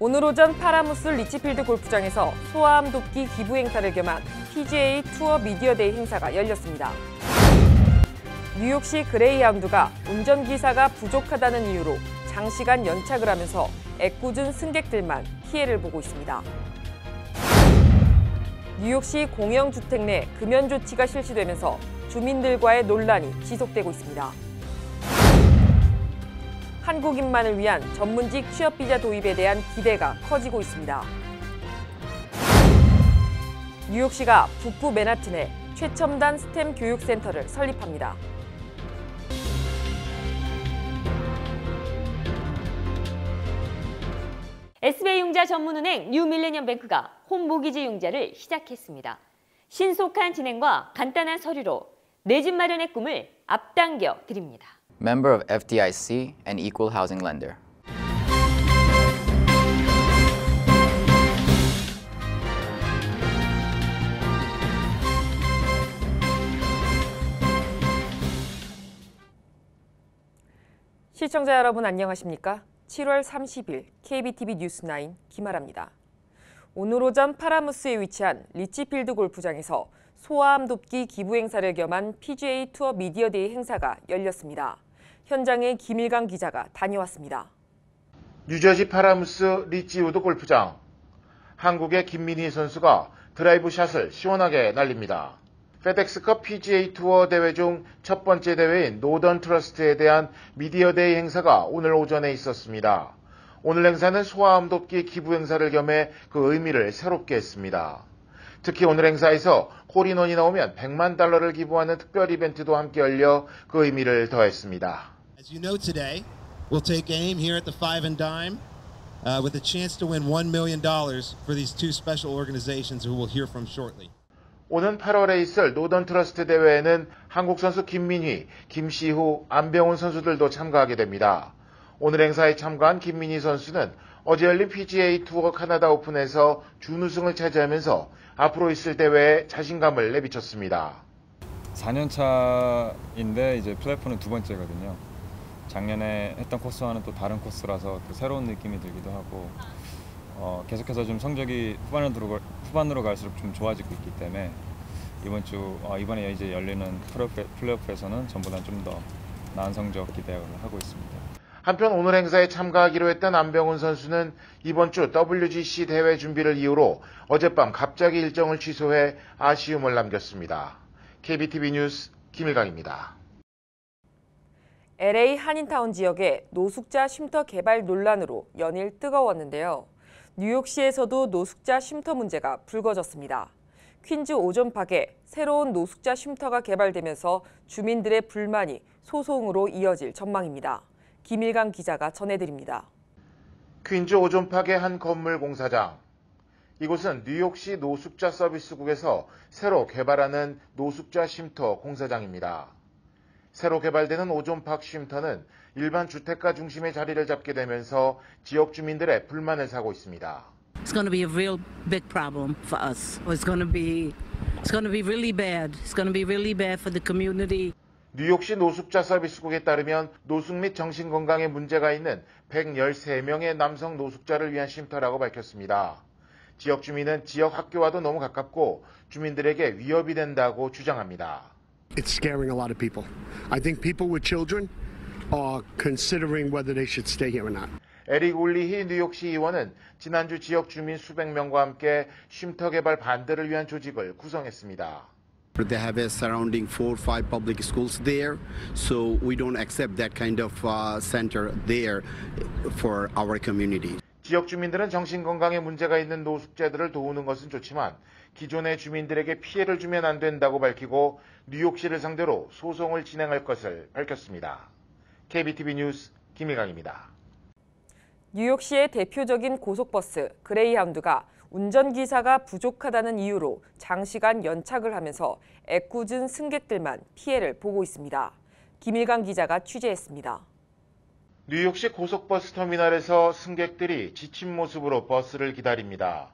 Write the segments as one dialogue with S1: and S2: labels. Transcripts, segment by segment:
S1: 오늘 오전 파라무스 리치필드 골프장에서 소아암 돕기 기부 행사를 겸한 PGA 투어 미디어데이 행사가 열렸습니다. 뉴욕시 그레이하운드가 운전기사가 부족하다는 이유로 장시간 연착을 하면서 애꿎은 승객들만 피해를 보고 있습니다. 뉴욕시 공영주택 내 금연 조치가 실시되면서 주민들과의 논란이 지속되고 있습니다. 한국인만을 위한 전문직 취업비자 도입에 대한 기대가 커지고 있습니다. 뉴욕시가 북부 맨하튼에 최첨단 스템 교육센터를 설립합니다.
S2: SBI융자 전문은행 뉴밀레니엄뱅크가 홈모기지 융자를 시작했습니다. 신속한 진행과 간단한 서류로 내 집 마련의 꿈을 앞당겨 드립니다.
S3: Member of FDIC and Equal Housing Lender.
S1: 시청자 여러분 안녕하십니까? 7월 30일 KBTV 뉴스9 김아라입니다. 오늘 오전 파라무스에 위치한 리치필드 골프장에서 소아암 돕기 기부 행사를 겸한 PGA 투어 미디어데이 행사가 열렸습니다. 현장에 김일강 기자가 다녀왔습니다.
S4: 뉴저지 파라무스 리치우드 골프장. 한국의 김민희 선수가 드라이브 샷을 시원하게 날립니다. 페덱스컵 PGA 투어 대회 중 첫 번째 대회인 노던 트러스트에 대한 미디어데이 행사가 오늘 오전에 있었습니다. 오늘 행사는 소아암 돕기 기부 행사를 겸해 그 의미를 새롭게 했습니다. 특히 오늘 행사에서 홀인원이 나오면 $100만 기부하는 특별 이벤트도 함께 열려 그 의미를 더했습니다.
S5: As you know today, we'll take aim here at the Five and Dime with a chance to win $1 million for these two special organizations who we'll hear from shortly.
S4: 오는 8월에 있을 노던 트러스트 대회에는 한국 선수 김민희, 김시후, 안병훈 선수들도 참가하게 됩니다. 오늘 행사에 참가한 김민희 선수는 어제 열린 PGA 투어 카나다 오픈에서 준우승을 차지하면서 앞으로 있을 대회에 자신감을 내비쳤습니다.
S6: 4년 차인데 이제 플레이오프는 두 번째거든요. 작년에 했던 코스와는 또 다른 코스라서 또 새로운 느낌이 들기도 하고 계속해서 좀 성적이 후반으로 갈수록 좀 좋아지고 있기 때문에 이번에 이제 열리는 플레이오프에서는 전보다 좀 더 나은 성적 기대를 하고 있습니다.
S4: 한편 오늘 행사에 참가하기로 했던 안병훈 선수는 이번 주 WGC 대회 준비를 이유로 어젯밤 갑자기 일정을 취소해 아쉬움을 남겼습니다. KBTV 뉴스 김일강입니다.
S1: LA 한인타운 지역의 노숙자 쉼터 개발 논란으로 연일 뜨거웠는데요. 뉴욕시에서도 노숙자 쉼터 문제가 불거졌습니다. 퀸즈 오존팍에 새로운 노숙자 쉼터가 개발되면서 주민들의 불만이 소송으로 이어질 전망입니다. 김일강 기자가 전해드립니다.
S4: 퀸즈 오존팍의 한 건물 공사장. 이곳은 뉴욕시 노숙자 서비스국에서 새로 개발하는 노숙자 쉼터 공사장입니다. 새로 개발되는 오존팍 쉼터는 일반 주택가 중심의 자리를 잡게 되면서 지역 주민들의 불만을 사고 있습니다.
S7: It's going to be a real big problem for us. It's going to be really bad. It's going to be really bad for the community.
S4: 뉴욕시 노숙자 서비스국에 따르면 노숙 및 정신건강에 문제가 있는 113명의 남성 노숙자를 위한 쉼터라고 밝혔습니다. 지역 주민은 지역 학교와도 너무 가깝고 주민들에게 위협이 된다고 주장합니다.
S8: It's scaring a lot of people. I think people with children are considering whether they should stay here or not.
S4: 에릭 울리히 뉴욕시 의원은 지난주 지역 주민 수백 명과 함께 쉼터 개발 반대를 위한 조직을 구성했습니다.
S9: They have a surrounding 4 or 5 public schools there, so we don't accept that kind of center there for our community.
S4: 지역 주민들은 정신건강에 문제가 있는 노숙자들을 도우는 것은 좋지만 기존의 주민들에게 피해를 주면 안 된다고 밝히고 뉴욕시를 상대로 소송을 진행할 것을 밝혔습니다. KBTV 뉴스 김일강입니다.
S1: 뉴욕시의 대표적인 고속버스 그레이하운드가 운전기사가 부족하다는 이유로 장시간 연착을 하면서 애꿎은 승객들만 피해를 보고 있습니다. 김일강 기자가 취재했습니다.
S4: 뉴욕시 고속버스 터미널에서 승객들이 지친 모습으로 버스를 기다립니다.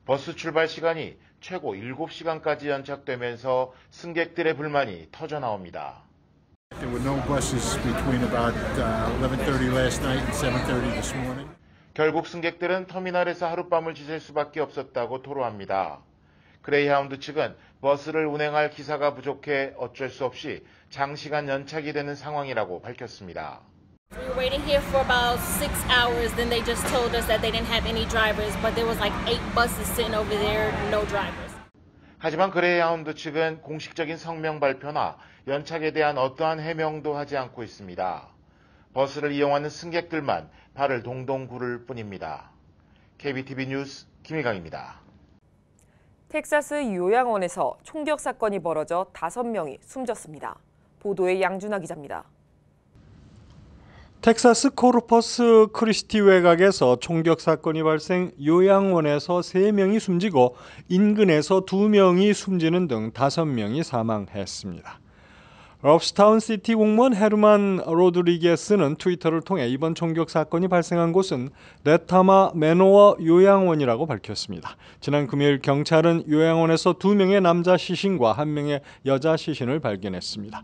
S4: 버스 출발 시간이 최고 7시간까지 연착되면서 승객들의 불만이 터져나옵니다.
S10: There were no buses between about 11:30 last night and 7:30 this morning.
S4: 결국 승객들은 터미널에서 하룻밤을 지낼 수밖에 없었다고 토로합니다. 그레이하운드 측은 버스를 운행할 기사가 부족해 어쩔 수 없이 장시간 연착이 되는 상황이라고 밝혔습니다.
S10: We were waiting here for about 6 hours. Then they just told us that they didn't have any drivers, but there was like 8 buses sitting over there, no drivers.
S4: 하지만 그레이하운드 측은 공식적인 성명 발표나 연착에 대한 어떠한 해명도 하지 않고 있습니다. 버스를 이용하는 승객들만 발을 동동 구를 뿐입니다. KBTV 뉴스 김일강입니다.
S1: 텍사스 요양원에서 총격 사건이 벌어져 5명이 숨졌습니다. 보도에 양준하 기자입니다.
S11: 텍사스 코르퍼스 크리스티 외곽에서 총격 사건이 발생, 요양원에서 3명이 숨지고 인근에서 2명이 숨지는 등 5명이 사망했습니다. 럽스타운 시티 공무원 헤르만 로드리게스는 트위터를 통해 이번 총격 사건이 발생한 곳은 레타마 매노어 요양원이라고 밝혔습니다. 지난 금요일 경찰은 요양원에서 2명의 남자 시신과 1명의 여자 시신을 발견했습니다.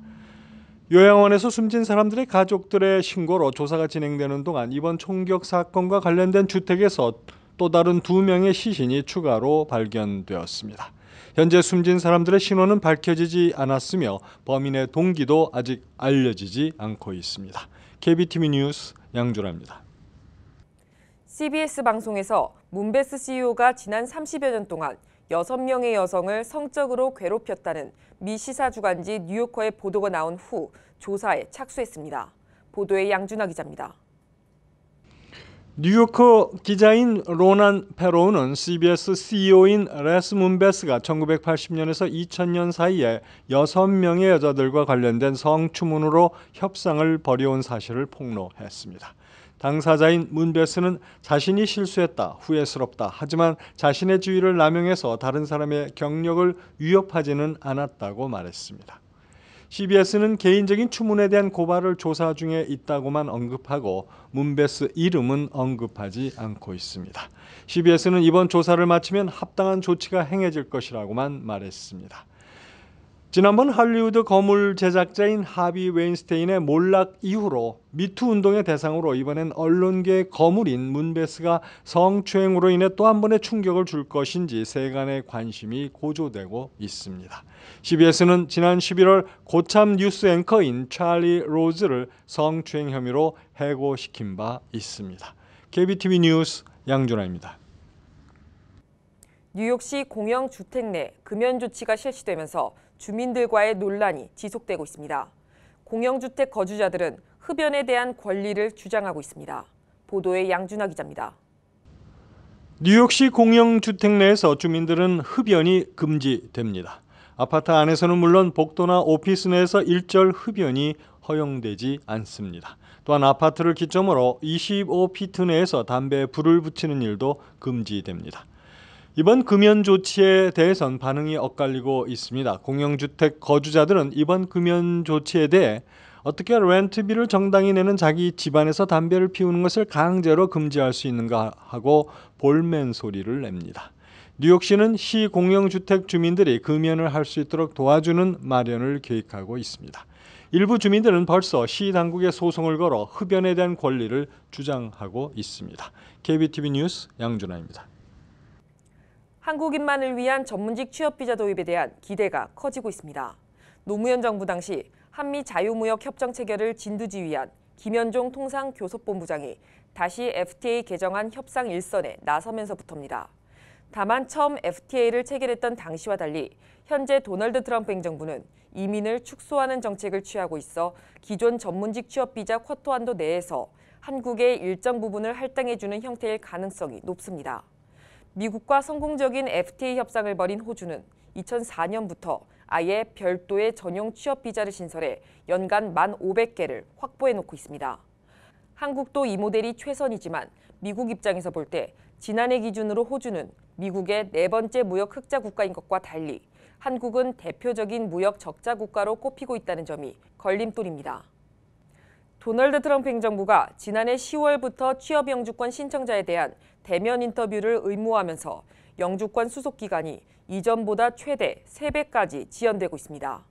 S11: 요양원에서 숨진 사람들의 가족들의 신고로 조사가 진행되는 동안 이번 총격 사건과 관련된 주택에서 또 다른 2명의 시신이 추가로 발견되었습니다. 현재 숨진 사람들의 신원은 밝혀지지 않았으며 범인의 동기도 아직 알려지지 않고 있습니다. KBTV 뉴스 양준하입니다.
S1: CBS 방송에서 문베스 CEO가 지난 30여 년 동안 6명의 여성을 성적으로 괴롭혔다는 미 시사 주간지 뉴요커의 보도가 나온 후 조사에 착수했습니다. 보도에 양준하 기자입니다.
S11: 뉴요커 기자인 로난 페로우는 CBS CEO인 레스 문베스가 1980년에서 2000년 사이에 6명의 여자들과 관련된 성추문으로 협상을 벌여온 사실을 폭로했습니다. 당사자인 문베스는 자신이 실수했다, 후회스럽다, 하지만 자신의 지위를 남용해서 다른 사람의 경력을 위협하지는 않았다고 말했습니다. CBS는 개인적인 추문에 대한 고발을 조사 중에 있다고만 언급하고 문베스 이름은 언급하지 않고 있습니다. CBS는 이번 조사를 마치면 합당한 조치가 행해질 것이라고만 말했습니다. 지난번 할리우드 거물 제작자인 하비 웨인스테인의 몰락 이후로 미투 운동의 대상으로 이번엔 언론계의 거물인 문베스가 성추행으로 인해 또 한 번의 충격을 줄 것인지 세간의 관심이 고조되고 있습니다. CBS는 지난 11월 고참 뉴스 앵커인 찰리 로즈를 성추행 혐의로 해고시킨 바 있습니다. KBTV 뉴스 양준하입니다.
S1: 뉴욕시 공영주택 내 금연 조치가 실시되면서 주민들과의 논란이 지속되고 있습니다. 공영주택 거주자들은 흡연에 대한 권리를 주장하고 있습니다. 보도에 양준하 기자입니다.
S11: 뉴욕시 공영주택 내에서 주민들은 흡연이 금지됩니다. 아파트 안에서는 물론 복도나 오피스 내에서 일절 흡연이 허용되지 않습니다. 또한 아파트를 기점으로 25피트 내에서 담배에 불을 붙이는 일도 금지됩니다. 이번 금연 조치에 대해선 반응이 엇갈리고 있습니다. 공영주택 거주자들은 이번 금연 조치에 대해 어떻게 렌트비를 정당히 내는 자기 집안에서 담배를 피우는 것을 강제로 금지할 수 있는가 하고 볼멘 소리를 냅니다. 뉴욕시는 시 공영주택 주민들이 금연을 할 수 있도록 도와주는 마련을 계획하고 있습니다. 일부 주민들은 벌써 시 당국에 소송을 걸어 흡연에 대한 권리를 주장하고 있습니다. KBTV 뉴스 양준하입니다.
S1: 한국인만을 위한 전문직 취업비자 도입에 대한 기대가 커지고 있습니다. 노무현 정부 당시 한미 자유무역 협정 체결을 진두지휘한 김현종 통상교섭본부장이 다시 FTA 개정안 협상 일선에 나서면서부터입니다. 다만 처음 FTA를 체결했던 당시와 달리 현재 도널드 트럼프 행정부는 이민을 축소하는 정책을 취하고 있어 기존 전문직 취업비자 쿼터 한도 내에서 한국의 일정 부분을 할당해주는 형태일 가능성이 높습니다. 미국과 성공적인 FTA 협상을 벌인 호주는 2004년부터 아예 별도의 전용 취업 비자를 신설해 연간 1,500개를 확보해 놓고 있습니다. 한국도 이 모델이 최선이지만 미국 입장에서 볼 때 지난해 기준으로 호주는 미국의 4번째 무역 흑자 국가인 것과 달리 한국은 대표적인 무역 적자 국가로 꼽히고 있다는 점이 걸림돌입니다. 도널드 트럼프 행정부가 지난해 10월부터 취업 영주권 신청자에 대한 대면 인터뷰를 의무화하면서 영주권 수속 기간이 이전보다 최대 3배까지 지연되고 있습니다.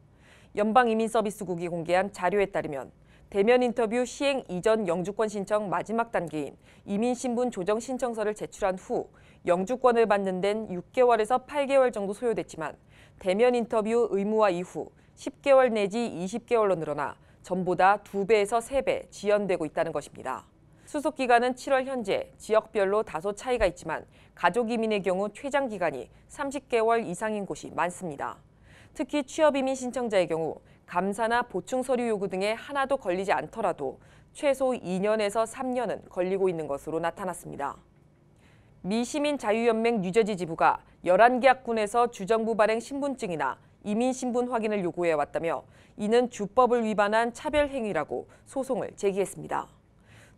S1: 연방이민서비스국이 공개한 자료에 따르면 대면 인터뷰 시행 이전 영주권 신청 마지막 단계인 이민신분 조정 신청서를 제출한 후 영주권을 받는 데는 6개월에서 8개월 정도 소요됐지만 대면 인터뷰 의무화 이후 10개월 내지 20개월로 늘어나 전보다 2배에서 3배 지연되고 있다는 것입니다. 수속 기간은 7월 현재 지역별로 다소 차이가 있지만 가족 이민의 경우 최장 기간이 30개월 이상인 곳이 많습니다. 특히 취업 이민 신청자의 경우 감사나 보충 서류 요구 등에 하나도 걸리지 않더라도 최소 2년에서 3년은 걸리고 있는 것으로 나타났습니다. 미 시민자유연맹 뉴저지 지부가 11개 학군에서 주정부 발행 신분증이나 이민 신분 확인을 요구해 왔다며 이는 주법을 위반한 차별 행위라고 소송을 제기했습니다.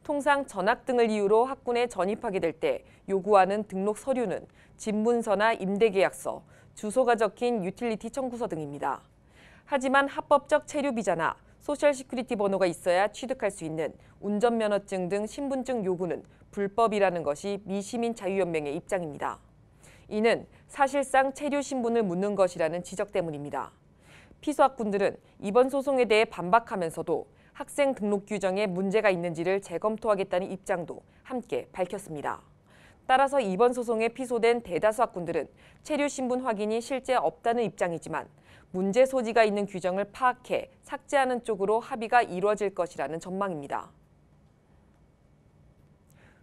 S1: 통상 전학 등을 이유로 학군에 전입하게 될 때 요구하는 등록 서류는 집 문서나 임대계약서, 주소가 적힌 유틸리티 청구서 등입니다. 하지만 합법적 체류 비자나 소셜 시큐리티 번호가 있어야 취득할 수 있는 운전면허증 등 신분증 요구는 불법이라는 것이 미시민자유연맹의 입장입니다. 이는 사실상 체류 신분을 묻는 것이라는 지적 때문입니다. 피소 학군들은 이번 소송에 대해 반박하면서도 학생 등록 규정에 문제가 있는지를 재검토하겠다는 입장도 함께 밝혔습니다. 따라서 이번 소송에 피소된 대다수 학군들은 체류 신분 확인이 실제 없다는 입장이지만 문제 소지가 있는 규정을 파악해 삭제하는 쪽으로 합의가 이루어질 것이라는 전망입니다.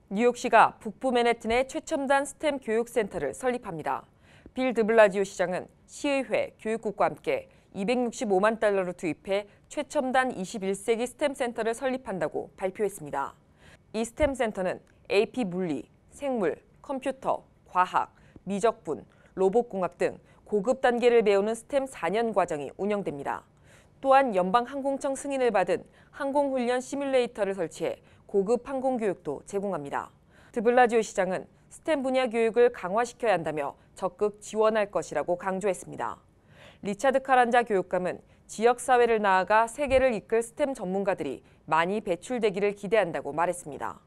S1: 뉴욕시가 북부 맨해튼에 최첨단 스템 교육센터를 설립합니다. 빌 드블라지오 시장은 시의회, 교육국과 함께 $265만 달러를 투입해 최첨단 21세기 스템 센터를 설립한다고 발표했습니다. 이 스템 센터는 AP 물리, 생물, 컴퓨터, 과학, 미적분, 로봇공학 등 고급 단계를 배우는 스템 4년 과정이 운영됩니다. 또한 연방항공청 승인을 받은 항공훈련 시뮬레이터를 설치해 고급 항공교육도 제공합니다. 드블라지오 시장은 스템 분야 교육을 강화시켜야 한다며 적극 지원할 것이라고 강조했습니다. 리차드 카란자 교육감은 지역사회를 나아가 세계를 이끌 스템 전문가들이 많이 배출되기를 기대한다고 말했습니다.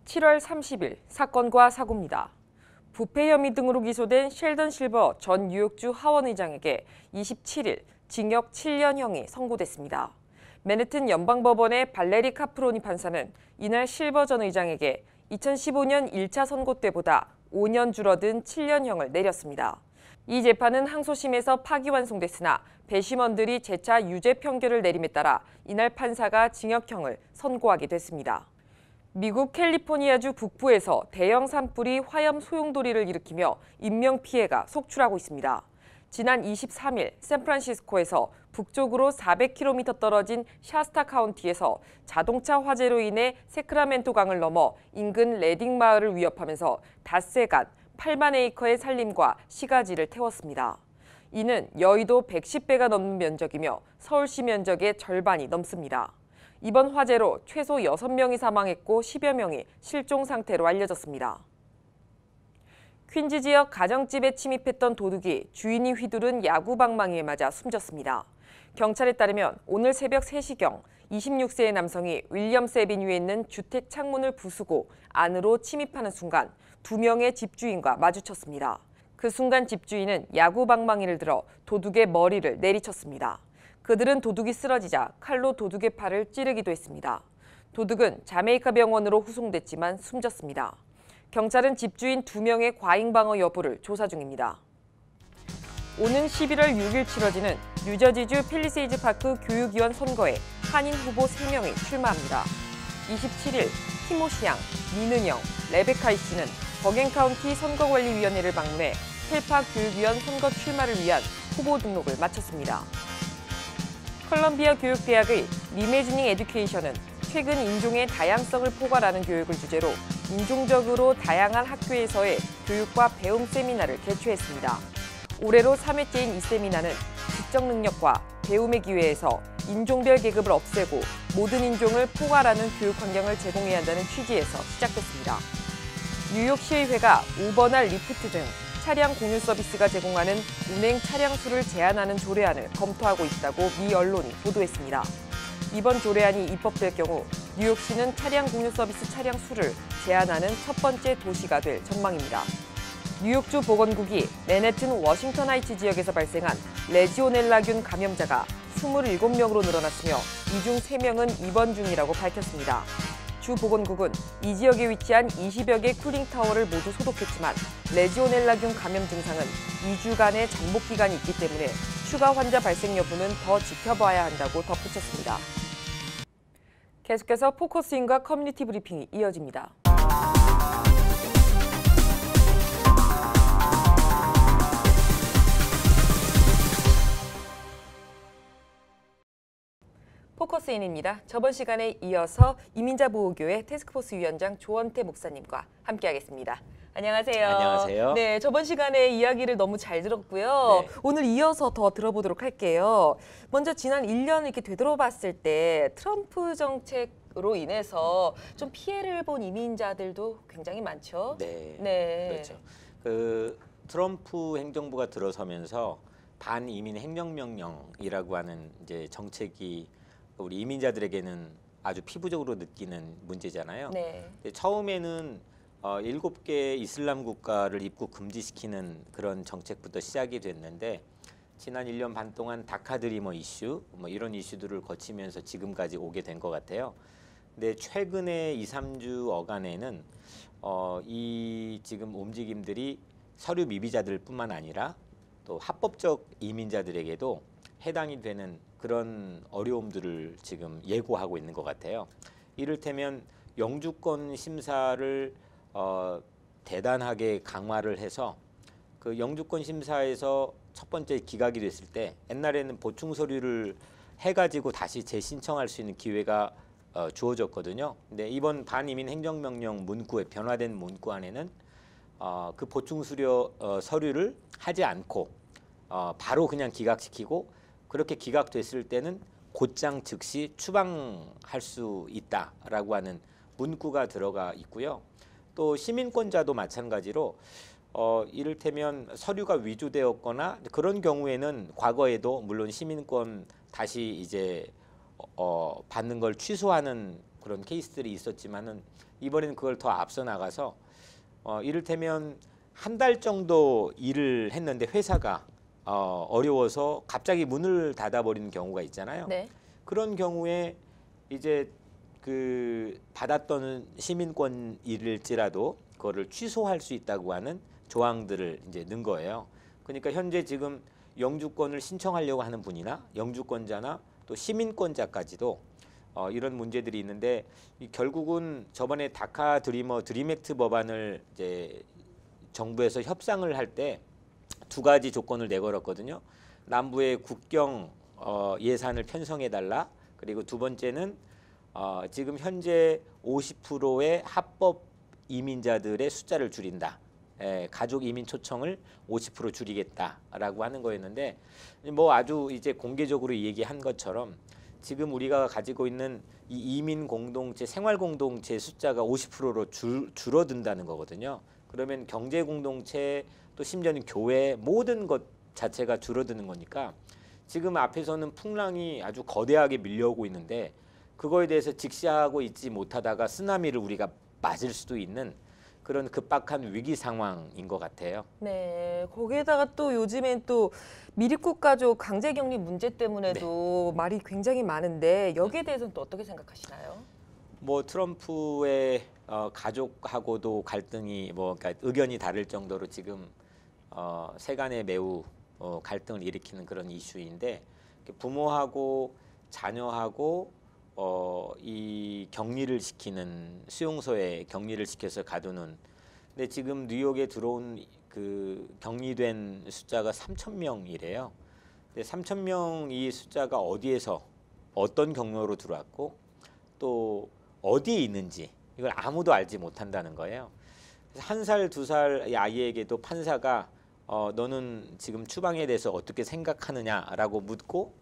S1: 7월 30일 사건과 사고입니다. 부패 혐의 등으로 기소된 셸던 실버 전 뉴욕주 하원의장에게 27일 징역 7년형이 선고됐습니다. 맨해튼 연방법원의 발레리 카프로니 판사는 이날 실버 전 의장에게 2015년 1차 선고 때보다 5년 줄어든 7년형을 내렸습니다. 이 재판은 항소심에서 파기환송됐으나 배심원들이 재차 유죄 판결을 내림에 따라 이날 판사가 징역형을 선고하게 됐습니다. 미국 캘리포니아주 북부에서 대형 산불이 화염 소용돌이를 일으키며 인명피해가 속출하고 있습니다. 지난 23일 샌프란시스코에서 북쪽으로 400km 떨어진 샤스타 카운티에서 자동차 화재로 인해 세크라멘토 강을 넘어 인근 레딩 마을을 위협하면서 닷새간 8만 에이커의 산림과 시가지를 태웠습니다. 이는 여의도 110배가 넘는 면적이며 서울시 면적의 절반이 넘습니다. 이번 화재로 최소 6명이 사망했고 10여 명이 실종 상태로 알려졌습니다. 퀸즈 지역 가정집에 침입했던 도둑이 주인이 휘두른 야구 방망이에 맞아 숨졌습니다. 경찰에 따르면 오늘 새벽 3시경 26세의 남성이 윌리엄스 애비뉴에 있는 주택 창문을 부수고 안으로 침입하는 순간 2명의 집주인과 마주쳤습니다. 그 순간 집주인은 야구 방망이를 들어 도둑의 머리를 내리쳤습니다. 그들은 도둑이 쓰러지자 칼로 도둑의 팔을 찌르기도 했습니다. 도둑은 자메이카 병원으로 후송됐지만 숨졌습니다. 경찰은 집주인 2명의 과잉 방어 여부를 조사 중입니다. 오는 11월 6일 치러지는 뉴저지주 팰리세이즈 파크 교육위원 선거에 한인 후보 3명이 출마합니다. 27일 티모시 양, 민은영, 레베카 이 씨는 버겐카운티 선거관리위원회를 방문해 펠파 교육위원 선거 출마를 위한 후보 등록을 마쳤습니다. 컬럼비아 교육대학의 리메지닝 에듀케이션은 최근 인종의 다양성을 포괄하는 교육을 주제로 인종적으로 다양한 학교에서의 교육과 배움 세미나를 개최했습니다. 올해로 3회째인 이 세미나는 지적 능력과 배움의 기회에서 인종별 계급을 없애고 모든 인종을 포괄하는 교육 환경을 제공해야 한다는 취지에서 시작됐습니다. 뉴욕시의회가 우버나 리프트 등 차량 공유 서비스가 제공하는 운행 차량 수를 제한하는 조례안을 검토하고 있다고 미 언론이 보도했습니다. 이번 조례안이 입법될 경우 뉴욕시는 차량 공유 서비스 차량 수를 제한하는 첫 번째 도시가 될 전망입니다. 뉴욕주 보건국이 맨해튼 워싱턴 하이츠 지역에서 발생한 레지오넬라균 감염자가 27명으로 늘어났으며 이 중 3명은 입원 중이라고 밝혔습니다. 주 보건국은 이 지역에 위치한 20여 개 쿨링타워를 모두 소독했지만 레지오넬라균 감염 증상은 2주간의 잠복 기간이 있기 때문에 추가 환자 발생 여부는 더 지켜봐야 한다고 덧붙였습니다. 계속해서 포커스인과 커뮤니티 브리핑이 이어집니다. 포커스인입니다. 저번 시간에 이어서 이민자보호교회 태스크포스 위원장 조원태 목사님과 함께하겠습니다. 안녕하세요.
S12: 안녕하세요.
S1: 네, 저번 시간에 이야기를 너무 잘 들었고요.
S12: 네.
S1: 오늘 이어서 더 들어보도록 할게요. 먼저 지난 1년 이렇게 되돌아봤을 때 트럼프 정책으로 인해서 좀 피해를 본 이민자들도 굉장히 많죠.
S12: 네. 그렇죠. 그 트럼프 행정부가 들어서면서 반이민 행정명령이라고 하는 이제 정책이 우리 이민자들에게는 아주 피부적으로 느끼는 문제잖아요.
S1: 네.
S12: 처음에는 7개 이슬람 국가를 입국 금지시키는 그런 정책부터 시작이 됐는데 지난 1년 반 동안 다카 드리머 이슈 뭐 이런 이슈들을 거치면서 지금까지 오게 된 것 같아요. 근데 최근에 2, 3주 어간에는 이 지금 움직임들이 서류 미비자들뿐만 아니라 또 합법적 이민자들에게도 해당이 되는 그런 어려움들을 지금 예고하고 있는 것 같아요. 이를테면 영주권 심사를 대단하게 강화를 해서 그 영주권 심사에서 첫 번째 기각이 됐을 때 옛날에는 보충 서류를 해가지고 다시 재신청할 수 있는 기회가 주어졌거든요. 근데 이번 반이민 행정명령 문구에 변화된 문구 안에는 그 보충 서류를 하지 않고 바로 그냥 기각시키고 그렇게 기각됐을 때는 곧장 즉시 추방할 수 있다라고 하는 문구가 들어가 있고요. 또 시민권자도 마찬가지로 이를테면 서류가 위조되었거나 그런 경우에는 과거에도 물론 시민권 다시 이제 받는 걸 취소하는 그런 케이스들이 있었지만은 이번에는 그걸 더 앞서 나가서 이를테면 한 달 정도 일을 했는데 회사가 어려워서 갑자기 문을 닫아버리는 경우가 있잖아요.
S1: 네.
S12: 그런 경우에 이제 그 받았던 시민권일지라도 그거를 취소할 수 있다고 하는 조항들을 이제 넣은 거예요. 그러니까 현재 지금 영주권을 신청하려고 하는 분이나 영주권자나 또 시민권자까지도 이런 문제들이 있는데 결국은 저번에 다카 드림액트 법안을 이제 정부에서 협상을 할 때 2가지 조건을 내걸었거든요. 남부의 국경 예산을 편성해달라. 그리고 두 번째는 지금 현재 50%의 합법 이민자들의 숫자를 줄인다. 가족 이민 초청을 50% 줄이겠다라고 하는 거였는데 뭐 아주 이제 공개적으로 얘기한 것처럼 지금 우리가 가지고 있는 이 이민 공동체, 생활 공동체 숫자가 50%로 줄어든다는 거거든요. 그러면 경제 공동체 또 심지어는 교회 모든 것 자체가 줄어드는 거니까 지금 앞에서는 풍랑이 아주 거대하게 밀려오고 있는데 그거에 대해서 직시하고 있지 못하다가 쓰나미를 우리가 맞을 수도 있는 그런 급박한 위기 상황인 것 같아요.
S1: 네, 거기에다가 또 요즘엔 또 미립국 가족 강제격리 문제 때문에도 말이 굉장히 많은데 여기에 대해서는 또 어떻게 생각하시나요?
S12: 뭐 트럼프의 가족하고도 갈등이 그러니까 의견이 다를 정도로 지금 세간에 매우 갈등을 일으키는 그런 이슈인데 부모하고 자녀하고 이 격리를 시키는 수용소에 격리를 시켜서 가두는 근데 지금 뉴욕에 들어온 그 격리된 숫자가 3,000명이래요. 근데 3,000명 이 숫자가 어디에서 어떤 경로로 들어왔고 또 어디에 있는지 이걸 아무도 알지 못한다는 거예요. 그래서 1살, 2살 아이에게도 판사가 너는 지금 추방에 대해서 어떻게 생각하느냐라고 묻고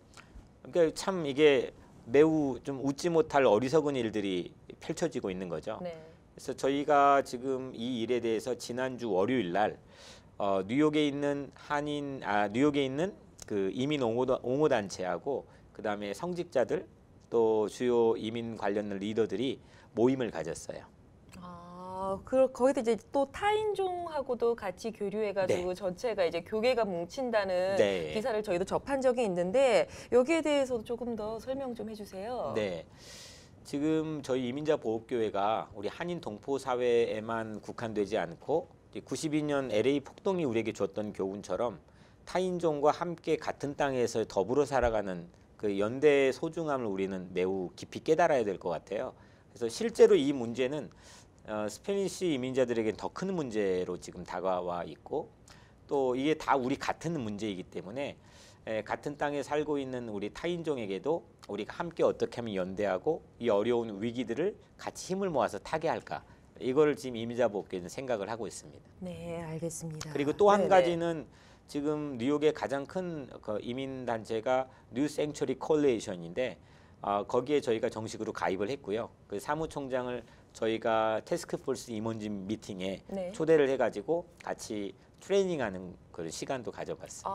S12: 그러니까 참 이게 매우 좀 웃지 못할 어리석은 일들이 펼쳐지고 있는 거죠.
S1: 네.
S12: 그래서 저희가 지금 이 일에 대해서 지난주 월요일 날 뉴욕에 있는 뉴욕에 있는 그 이민 옹호 단체하고 그다음에 성직자들 또 주요 이민 관련 리더들이 모임을 가졌어요.
S1: 거기다 이제 또 타인종하고도 같이 교류해가지고
S12: 네.
S1: 전체가 이제 교계가 뭉친다는
S12: 네.
S1: 기사를 저희도 접한 적이 있는데 여기에 대해서 조금 더 설명 좀 해주세요.
S12: 네. 지금 저희 이민자 보호교회가 우리 한인 동포 사회에만 국한되지 않고 92년 LA 폭동이 우리에게 줬던 교훈처럼 타인종과 함께 같은 땅에서 더불어 살아가는 그 연대의 소중함을 우리는 매우 깊이 깨달아야 될 것 같아요. 그래서 실제로 이 문제는 스페니쉬 이민자들에게는 더 큰 문제로 지금 다가와 있고 또 이게 다 우리 같은 문제이기 때문에 같은 땅에 살고 있는 우리 타인종에게도 우리가 함께 어떻게 하면 연대하고 이 어려운 위기들을 같이 힘을 모아서 타개할까 이거를 지금 이민자 보호교회는 생각을 하고 있습니다.
S1: 네, 알겠습니다.
S12: 그리고 또 한
S1: 네네.
S12: 가지는 지금 뉴욕의 가장 큰 이민 단체가 뉴 생츄리 콜리에이션인데 거기에 저희가 정식으로 가입을 했고요. 그 사무총장을 저희가 태스크포스 임원진 미팅에
S1: 네.
S12: 초대를 해가지고 같이 트레이닝하는 그런 시간도 가져봤습니다.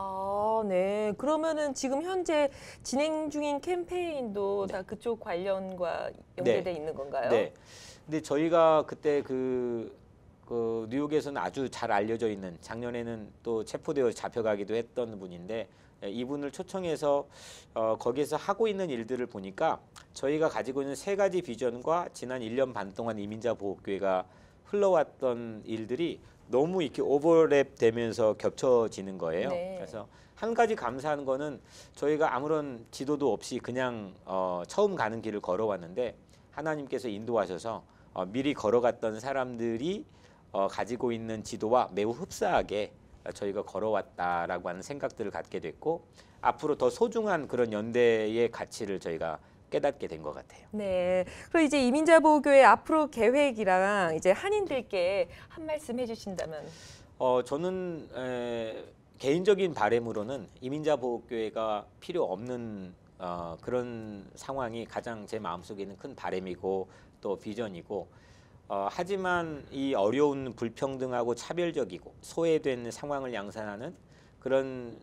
S1: 네. 그러면은 지금 현재 진행 중인 캠페인도
S12: 네.
S1: 다 그쪽 관련과 연계돼 있는 건가요?
S12: 네. 근데 저희가 그때 그 뉴욕에서는 아주 잘 알려져 있는 작년에는 또 체포되어 잡혀가기도 했던 분인데 이분을 초청해서 거기에서 하고 있는 일들을 보니까 저희가 가지고 있는 3가지 비전과 지난 1년 반 동안 이민자 보호교회가 흘러왔던 일들이 너무 이렇게 오버랩 되면서 겹쳐지는 거예요.
S1: 네.
S12: 그래서 한 가지 감사한 거는 저희가 아무런 지도도 없이 그냥 처음 가는 길을 걸어왔는데 하나님께서 인도하셔서 미리 걸어갔던 사람들이 가지고 있는 지도와 매우 흡사하게 저희가 걸어왔다라고 하는 생각들을 갖게 됐고 앞으로 더 소중한 그런 연대의 가치를 저희가 깨닫게 된 것 같아요.
S1: 네. 그럼 이제 이민자 보호교회 앞으로 계획이랑 이제 한인들께 한 말씀 해주신다면.
S12: 저는 개인적인 바람으로는 이민자 보호교회가 필요 없는 그런 상황이 가장 제 마음속에 있는 큰 바람이고 또 비전이고 하지만 이 어려운 불평등하고 차별적이고 소외된 상황을 양산하는 그런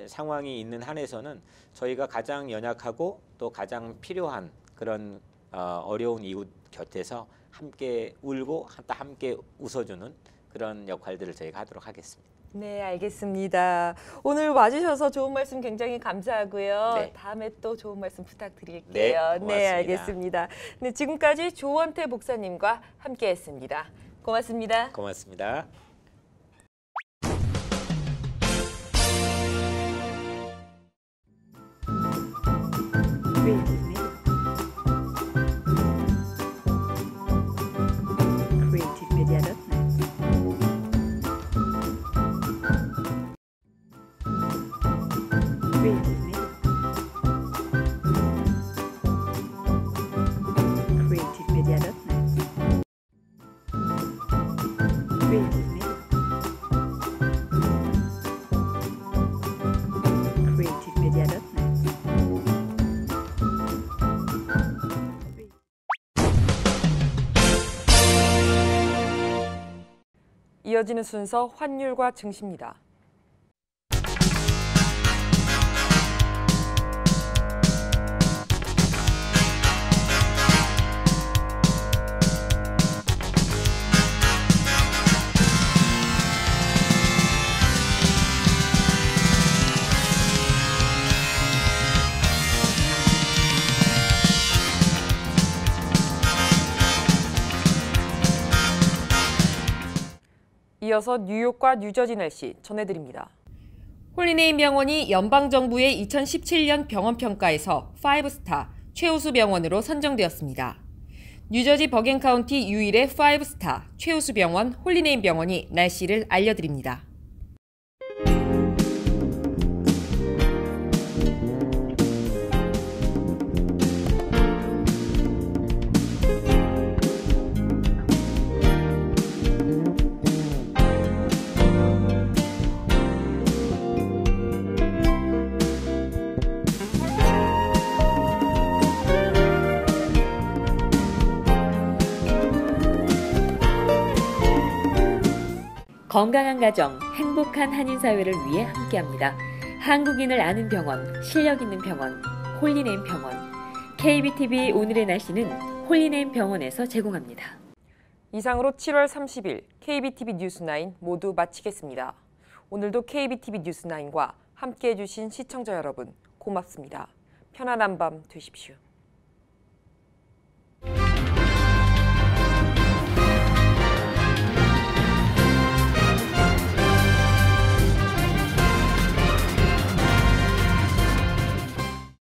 S12: 상황이 있는 한에서는 저희가 가장 연약하고 또 가장 필요한 그런 어려운 이웃 곁에서 함께 울고 함께 웃어주는 그런 역할들을 저희가 하도록 하겠습니다.
S1: 네, 알겠습니다. 오늘 와주셔서 좋은 말씀 굉장히 감사하고요.
S12: 네.
S1: 다음에 또 좋은 말씀 부탁드릴게요.
S12: 네, 고맙습니다.
S1: 알겠습니다. 네, 지금까지 조원태 목사님과 함께했습니다. 고맙습니다.
S12: 고맙습니다.
S1: 이어지는 순서 환율과 증시입니다. 이어서 뉴욕과 뉴저지 날씨 전해드립니다. 홀리네임 병원이 연방정부의 2017년 병원평가에서 5스타 최우수 병원으로 선정되었습니다. 뉴저지 버겐 카운티 유일의 5스타 최우수 병원 홀리네임 병원이 날씨를 알려드립니다.
S2: 건강한 가정, 행복한 한인사회를 위해 함께합니다. 한국인을 아는 병원, 실력 있는 병원, 홀리네임 병원. KBTV 오늘의 날씨는 홀리네임 병원에서 제공합니다.
S1: 이상으로 7월 30일 KBTV 뉴스9 모두 마치겠습니다. 오늘도 KBTV 뉴스9과 함께해 주신 시청자 여러분 고맙습니다. 편안한 밤 되십시오.